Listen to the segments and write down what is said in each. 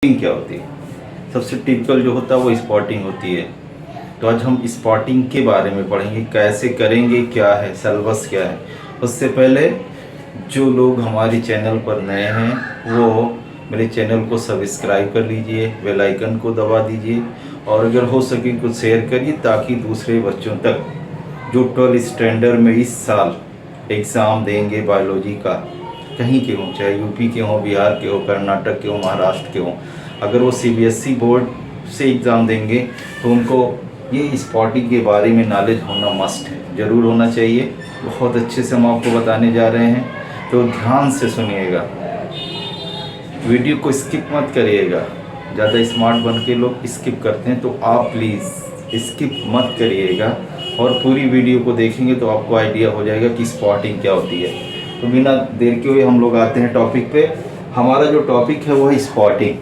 Spotting क्या होती है? सबसे टिपिकल जो होता है वो स्पॉटिंग होती है। तो आज हम स्पॉटिंग के बारे में पढ़ेंगे, कैसे करेंगे, क्या है सिलेबस, क्या है। उससे पहले जो लोग हमारे चैनल पर नए हैं वो मेरे चैनल को सब्सक्राइब कर लीजिए, बेल आइकन को दबा दीजिए और अगर हो सके कुछ शेयर करिए ताकि दूसरे बच्चों तक जो 12 स्टैंडर्ड में इस साल एग्ज़ाम देंगे बायोलॉजी का, कहीं के हों, चाहे यूपी के हों, बिहार के हों, कर्नाटक के हों, महाराष्ट्र के हों, अगर वो सीबीएसई बोर्ड से एग्ज़ाम देंगे तो उनको ये स्पॉटिंग के बारे में नॉलेज होना मस्ट है, ज़रूर होना चाहिए। बहुत अच्छे से हम आपको बताने जा रहे हैं, तो ध्यान से सुनिएगा, वीडियो को स्किप मत करिएगा। ज़्यादा स्मार्ट बन के लोग स्किप करते हैं, तो आप प्लीज़ स्किप मत करिएगा और पूरी वीडियो को देखेंगे तो आपको आइडिया हो जाएगा कि स्पॉटिंग क्या होती है। तो बिना देर के हुए हम लोग आते हैं टॉपिक पे। हमारा जो टॉपिक है वो है spotting.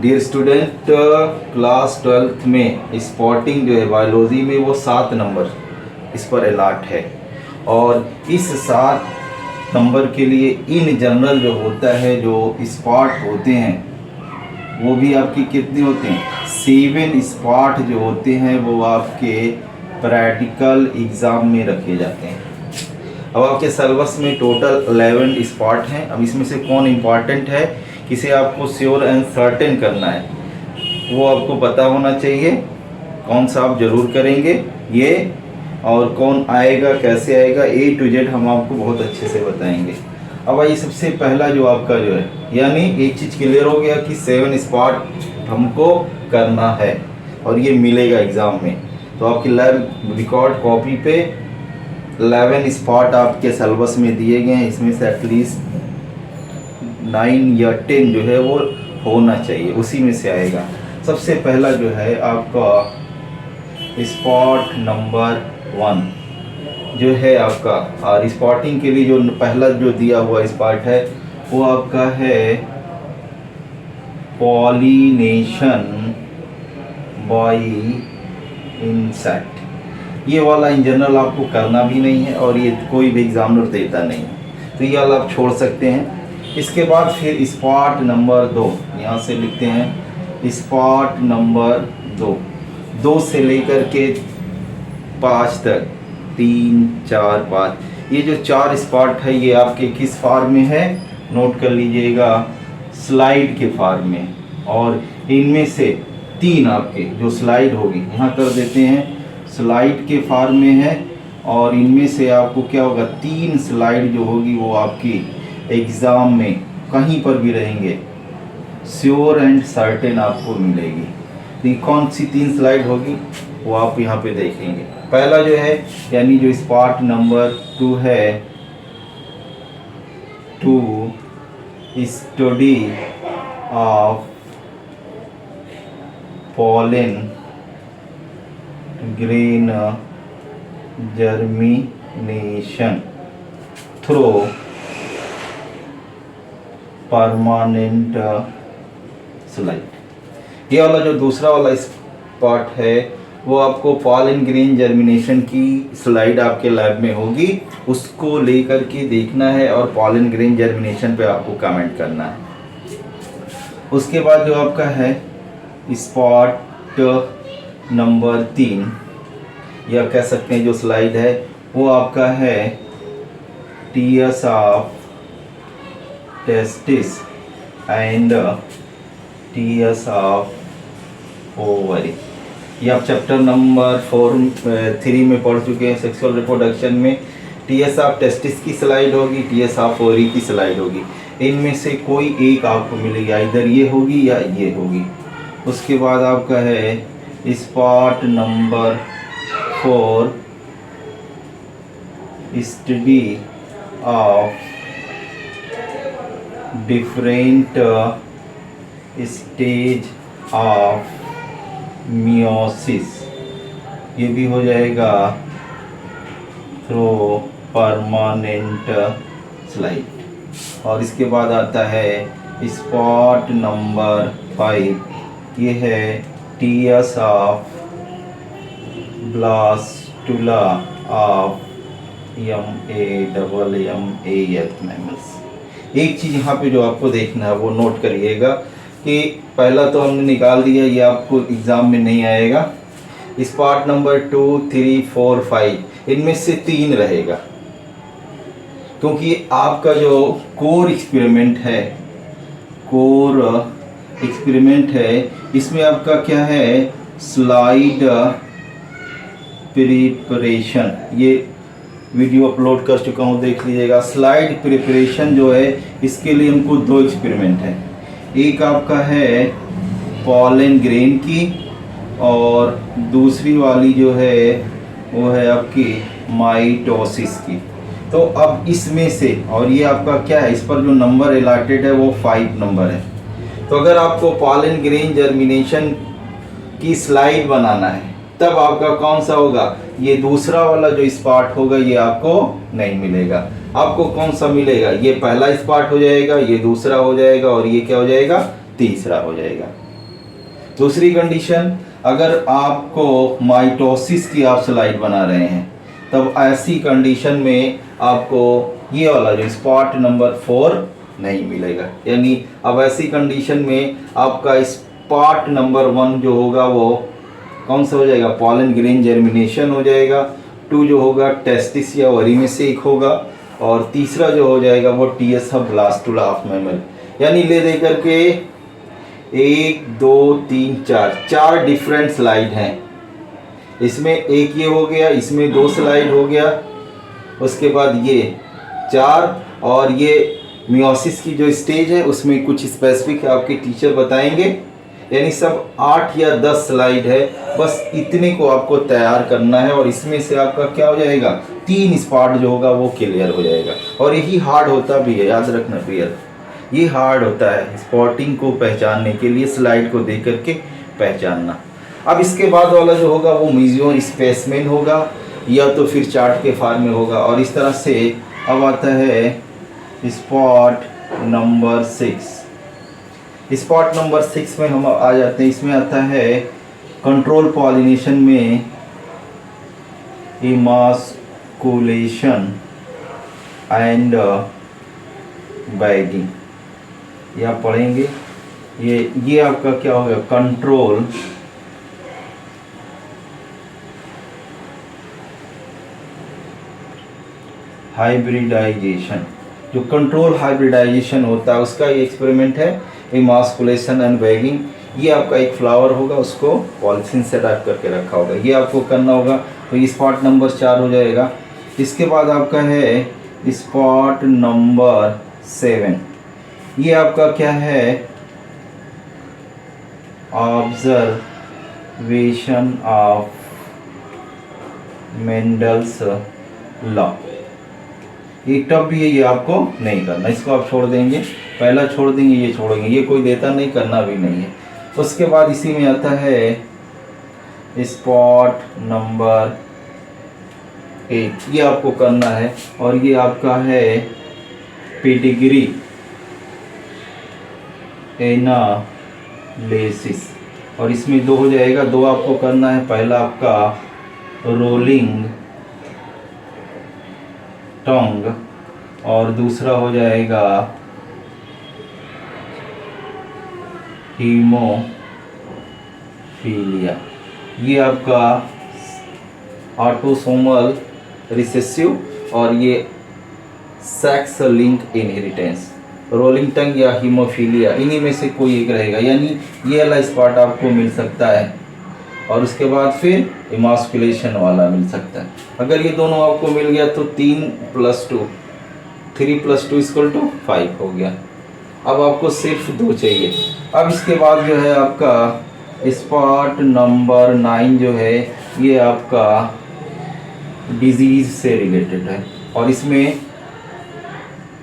Dear student, class 12th में स्पॉटिंग जो है बायोलॉजी में वो 7 नंबर इस पर अलॉट है और इस 7 नंबर के लिए इन जनरल जो होता है, जो स्पॉट होते हैं वो भी आपकी कितने होते हैं? 7 स्पॉट जो होते हैं वो आपके प्रैक्टिकल एग्ज़ाम में रखे जाते हैं। अब आपके सिलेबस में टोटल 11 स्पॉट हैं। अब इसमें से कौन इम्पॉर्टेंट है, किसे आपको श्योर एंड सर्टेन करना है, वो आपको पता होना चाहिए। कौन सा आप ज़रूर करेंगे ये, और कौन आएगा, कैसे आएगा, A to Z हम आपको बहुत अच्छे से बताएंगे। अब आइए, सबसे पहला जो आपका जो है, यानी एक चीज़ क्लियर हो गया कि 7 स्पॉट हमको करना है और ये मिलेगा एग्ज़ाम में। तो आपकी लैब रिकॉर्ड कॉपी पे 11 स्पॉट आपके सिलेबस में दिए गए हैं। इसमें से एटलीस्ट 9 या 10 जो है वो होना चाहिए, उसी में से आएगा। सबसे पहला जो है आपका स्पॉट नंबर 1 जो है आपका, और स्पॉटिंग के लिए जो पहला जो दिया हुआ स्पॉट है वो आपका है पॉलिनेशन बाय इंसेक्ट। ये वाला इन जनरल आपको करना भी नहीं है और ये कोई भी एग्जामिनर देता नहीं है, तो ये वाला आप छोड़ सकते हैं। इसके बाद फिर स्पॉट नंबर 2, यहाँ से लिखते हैं स्पॉट नंबर 2 से लेकर के 5 तक, 3, 4, 5, ये जो 4 स्पॉट है ये आपके किस फॉर्म में है, नोट कर लीजिएगा, स्लाइड के फॉर्म में। और इनमें से 3 आपके जो स्लाइड होगी, यहाँ कर देते हैं, स्लाइड के फॉर्म में है। और इनमें से आपको क्या होगा, 3 स्लाइड जो होगी वो आपकी एग्ज़ाम में कहीं पर भी रहेंगे, श्योर एंड सर्टेन आपको मिलेगी। तो कौन सी 3 स्लाइड होगी वो आप यहाँ पे देखेंगे। पहला जो है, यानी जो स्पॉट नंबर 2 है, to study of pollen grain germination through permanent slide. ये वाला जो दूसरा वाला स्पॉट है वो आपको पॉलन ग्रेन जर्मिनेशन की स्लाइड आपके लैब में होगी, उसको लेकर के देखना है और पॉलन ग्रेन जर्मिनेशन पे आपको कमेंट करना है। उसके बाद जो आपका है स्पॉट नंबर 3, या कह सकते हैं जो स्लाइड है वो आपका है TS of testis and TS of ovary. ये आप चैप्टर नंबर 3 में पढ़ चुके हैं, सेक्सुअल रिप्रोडक्शन में। टीएस ऑफ टेस्टिस की स्लाइड होगी, टीएस ऑफ ओवरी की स्लाइड होगी। इनमें से कोई एक आपको मिलेगी, इधर ये होगी या ये होगी। उसके बाद आपका है spot number 4, study of different stage of meiosis. ये भी हो जाएगा थ्रू परमानेंट स्लाइड। और इसके बाद आता है स्पॉट नंबर 5, ये है TS of blastula of MAMMAS। एक चीज़ यहाँ पे जो आपको देखना है वो नोट करिएगा कि पहला तो हमने निकाल दिया, ये आपको एग्ज़ाम में नहीं आएगा। इस पार्ट नंबर 2, 3, 4, 5 इनमें से 3 रहेगा, क्योंकि आपका जो कोर एक्सपेरिमेंट है, इसमें आपका क्या है, स्लाइड प्रिपरेशन, ये वीडियो अपलोड कर चुका हूँ, देख लीजिएगा। स्लाइड प्रिपरेशन जो है इसके लिए हमको 2 एक्सपेरिमेंट है। एक आपका है पॉलन ग्रेन की और दूसरी वाली जो है वो है आपकी माइटोसिस की। तो अब इसमें से, और ये आपका क्या है, इस पर जो नंबर अलॉटेड है वो 5 नंबर है। तो अगर आपको पॉलन ग्रेन जर्मिनेशन की स्लाइड बनाना है तब आपका कौन सा होगा, ये दूसरा वाला जो स्पार्ट होगा ये आपको नहीं मिलेगा। आपको कौन सा मिलेगा, ये पहला स्पार्ट हो जाएगा, ये दूसरा हो जाएगा और ये क्या हो जाएगा, तीसरा हो जाएगा। दूसरी कंडीशन, अगर आपको माइटोसिस की आप स्लाइड बना रहे हैं तब ऐसी कंडीशन में आपको ये वाला जो स्पॉट नंबर 4 नहीं मिलेगा। यानी अब ऐसी कंडीशन में आपका स्पॉट नंबर 1 जो होगा वो कौन सा हो जाएगा, पॉलन ग्रेन जर्मिनेशन हो जाएगा। 2 जो होगा टेस्टिस या ओवरी में से एक होगा और तीसरा जो हो जाएगा वो टीएस ब्लास्टुला ऑफ मैमल। यानी ले दे करके 1, 2, 3, 4 डिफरेंट स्लाइड हैं। इसमें एक ये हो गया, इसमें 2 स्लाइड हो गया, उसके बाद ये 4, और ये मियोसिस की जो स्टेज है उसमें कुछ स्पेसिफिक आपके टीचर बताएंगे। यानी सब 8 या 10 स्लाइड है, बस इतने को आपको तैयार करना है और इसमें से आपका क्या हो जाएगा, 3 स्पॉट जो होगा वो क्लियर हो जाएगा। और यही हार्ड होता भी है, याद रखना प्रियर, ये हार्ड होता है स्पॉटिंग को पहचानने के लिए, स्लाइड को देख करके पहचानना। अब इसके बाद वाला जो होगा वो मेसोर स्पेसिमेन होगा या तो फिर चार्ट के फॉर्म में होगा। और इस तरह से अब आता है स्पॉट नंबर 6। स्पॉट नंबर 6 में हम आ जाते हैं। इसमें आता है कंट्रोल पॉलिनेशन में इमास्कुलेशन एंड बैगिंग, ये आप पढ़ेंगे। ये आपका क्या होगा, कंट्रोल हाइब्रिडाइजेशन। जो कंट्रोल हाइब्रिडाइजेशन होता है उसका ये एक्सपेरिमेंट है, इमास्कुलेशन एंड बैगिंग। ये आपका एक फ्लावर होगा, उसको पॉलिथीन से रैप करके रखा होगा, ये आपको करना होगा। तो ये स्पॉट नंबर 4 हो जाएगा। इसके बाद आपका है स्पॉट नंबर 7। ये आपका क्या है, ऑब्जर्वेशन ऑफ मेंडल्स लॉ। एक टॉप भी है, ये आपको नहीं करना, इसको आप छोड़ देंगे, पहला छोड़ देंगे, ये छोड़ेंगे, ये कोई देता नहीं, करना भी नहीं है। उसके बाद इसी में आता है स्पॉट नंबर 8, ये आपको करना है। और ये आपका है पेडिग्री एनालिसिस, और इसमें 2 हो जाएगा, 2 आपको करना है। पहला आपका रोलिंग टंग और दूसरा हो जाएगा हीमोफीलिया। ये आपका ऑटोसोमल रिसेसिव और ये सेक्स लिंक इनहेरिटेंस, रोलिंग टंग या हीमोफीलिया, इन्हीं में से कोई एक रहेगा। यानी ये वाला स्पॉट आपको मिल सकता है और उसके बाद फिर इमास्कुलेशन वाला मिल सकता है। अगर ये दोनों आपको मिल गया तो 3 + 2 3 + 2 = 5 हो गया। अब आपको सिर्फ 2 चाहिए। अब इसके बाद जो है आपका स्पॉट नंबर 9 जो है ये आपका डिजीज़ से रिलेटेड है और इसमें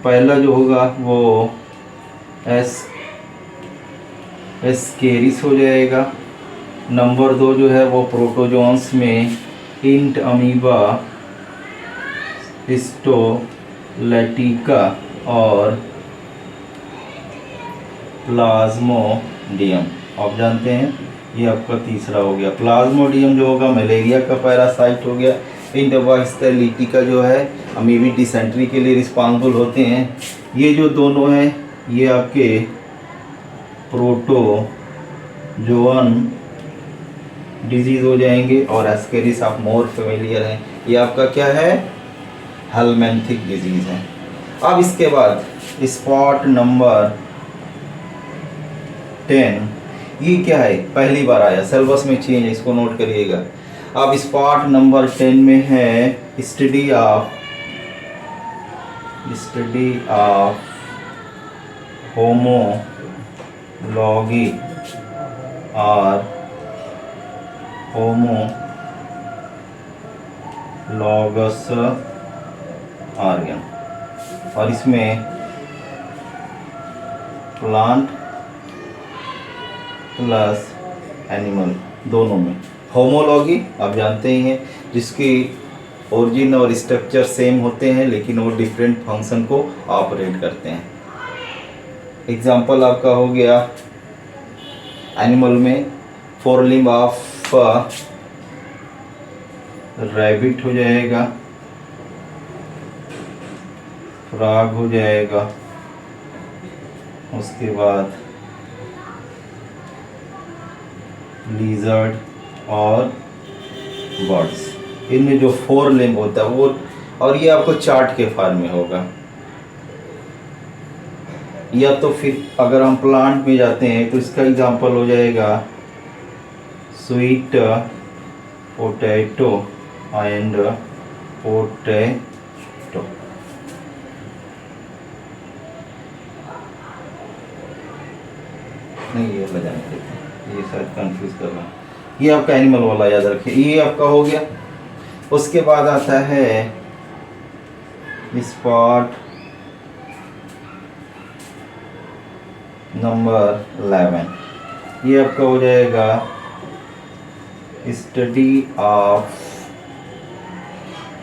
पहला जो होगा वो एस्केरिस हो जाएगा। नंबर 2 जो है वो प्रोटोजोन्स में इंट अमीबा हिस्टोलैटिका और प्लाज्मोडियम, आप जानते हैं ये आपका तीसरा हो गया। प्लाज्मोडियम जो होगा मलेरिया का पैरासाइट हो गया। इंट अमीबा हिस्टोलैटिका जो है अमीबी डिसेंट्री के लिए रिस्पॉन्सिबल होते हैं। ये जो दोनों हैं ये आपके प्रोटोजोअन डिजीज हो जाएंगे, और एस्केरिस आप मोर फेमिलियर हैं, ये आपका क्या है, हेलमिंथिक डिजीज है। अब इसके बाद स्पॉट नंबर 10, ये क्या है, पहली बार आया, सिलेबस में चेंज है, इसको नोट करिएगा। अब स्पॉट नंबर 10 में है स्टडी ऑफ होमोलॉगी और होमोलॉगस ऑर्गन, और इसमें प्लांट प्लस एनिमल दोनों में। होमोलॉगी आप जानते ही हैं, जिसकी ओरिजिन और स्ट्रक्चर सेम होते हैं लेकिन वो डिफरेंट फंक्शन को ऑपरेट करते हैं। एग्जांपल आपका हो गया एनिमल में फोर लिम्ब ऑफ रैबिट हो जाएगा, फ्रॉग हो जाएगा, उसके बाद लिजर्ड और बर्ड्स, इनमें जो फोर लिम्ब होता है वो, और ये आपको चार्ट के फॉर्म में होगा। या तो फिर अगर हम प्लांट में जाते हैं तो इसका एग्जांपल हो जाएगा स्वीट पोटैटो एंड पोटैटो। नहीं ये लगाने देते हैं, ये शायद कंफ्यूज कर रहा हूँ। ये आपका एनिमल वाला याद रखिए, ये आपका हो गया। उसके बाद आता है स्पॉट नंबर 11, ये आपका हो जाएगा स्टडी ऑफ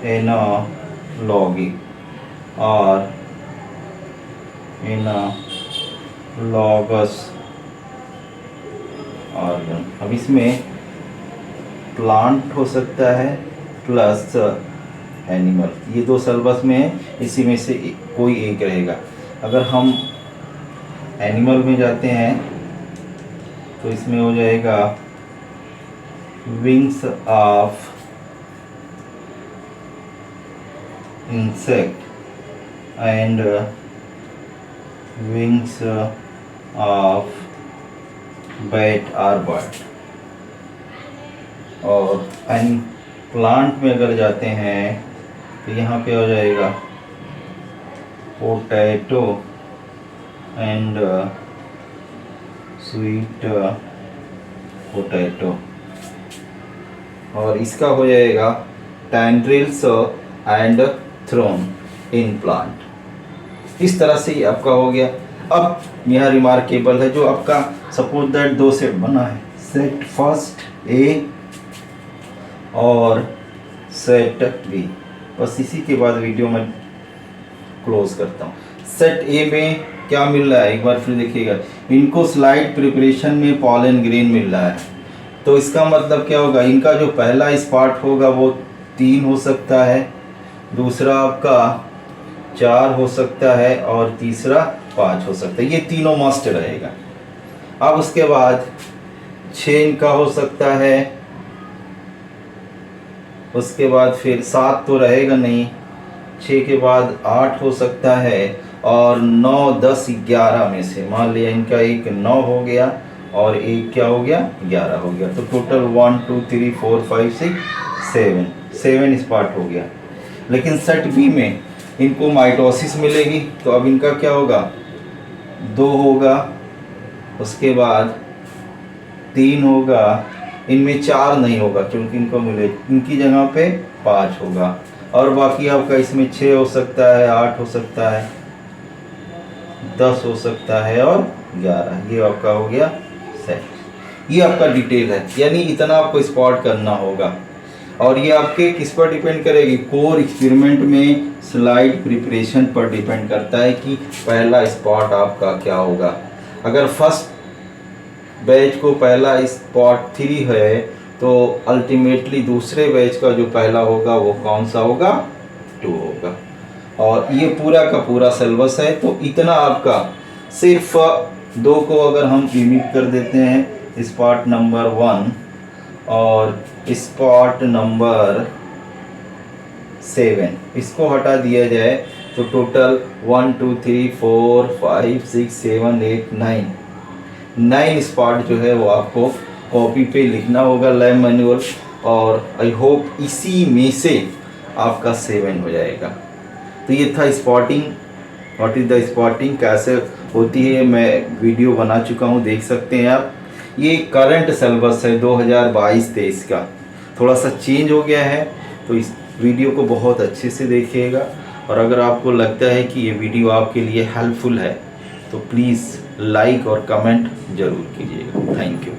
एनालॉगी और एनालॉगस ऑर्गन। अब इसमें प्लांट हो सकता है प्लस एनिमल, ये दो सिलेबस में है, इसी में से कोई एक रहेगा। अगर हम एनिमल में जाते हैं तो इसमें हो जाएगा wings of insect and wings of bat और बर्ड। और प्लांट में अगर जाते हैं तो यहाँ पे हो जाएगा पोटैटो एंड स्वीट पोटैटो, और इसका हो जाएगा tendrils and thorn in plant. इस तरह से ये आपका हो गया। अब यह रिमार्केबल है जो आपका सपोज दैट दो सेट बना है, सेट फर्स्ट ए और सेट बी। बस इसी के बाद वीडियो में क्लोज करता हूँ। सेट ए में क्या मिल रहा है एक बार फिर देखिएगा, इनको स्लाइड प्रिपरेशन में पॉलन ग्रेन मिल रहा है, तो इसका मतलब क्या होगा, इनका जो पहला स्पॉट होगा वो 3 हो सकता है, दूसरा आपका 4 हो सकता है और तीसरा 5 हो सकता है, ये तीनों मस्ट रहेगा। अब उसके बाद 6 इनका हो सकता है, उसके बाद फिर 7 तो रहेगा नहीं, 6 के बाद 8 हो सकता है, और 9, 10, 11 में से मान लिया इनका एक 9 हो गया और एक क्या हो गया 11 हो गया, तो टोटल 1 2 3 4 5 6 7 स्पॉट हो गया। लेकिन सेट बी में इनको माइटोसिस मिलेगी, तो अब इनका क्या होगा 2 होगा, उसके बाद 3 होगा, इनमें 4 नहीं होगा क्योंकि इनको मिले, इनकी जगह पे 5 होगा, और बाकी आपका इसमें 6 हो सकता है, 8 हो सकता है, 10 हो सकता है और 11। ये आपका हो गया सेट। ये आपका डिटेल है, यानी इतना आपको स्पॉट करना होगा, और ये आपके किस पर डिपेंड करेगी, कोर एक्सपेरिमेंट में स्लाइड प्रिपरेशन पर डिपेंड करता है कि पहला स्पॉट आपका क्या होगा। अगर फर्स्ट बैच को पहला स्पॉट 3 है तो अल्टीमेटली दूसरे बैच का जो पहला होगा वो कौन सा होगा 2 होगा। और ये पूरा का पूरा सिलेबस है। तो इतना आपका सिर्फ 2 को अगर हम यूनिट कर देते हैं, स्पॉट नंबर 1 और स्पॉट नंबर 7, इसको हटा दिया जाए तो टोटल 1 2 3 4 5 6 7 8 9 स्पॉट जो है वो आपको कॉपी पे लिखना होगा लैब मैनुअल, और आई होप इसी में से आपका 7 हो जाएगा। तो ये था spotting, what is the spotting, कैसे होती है, मैं वीडियो बना चुका हूँ, देख सकते हैं आप। ये करंट सिलेबस है 2022-23 का, थोड़ा सा चेंज हो गया है, तो इस वीडियो को बहुत अच्छे से देखिएगा। और अगर आपको लगता है कि ये वीडियो आपके लिए हेल्पफुल है तो प्लीज़ लाइक और कमेंट ज़रूर कीजिएगा। Thank you.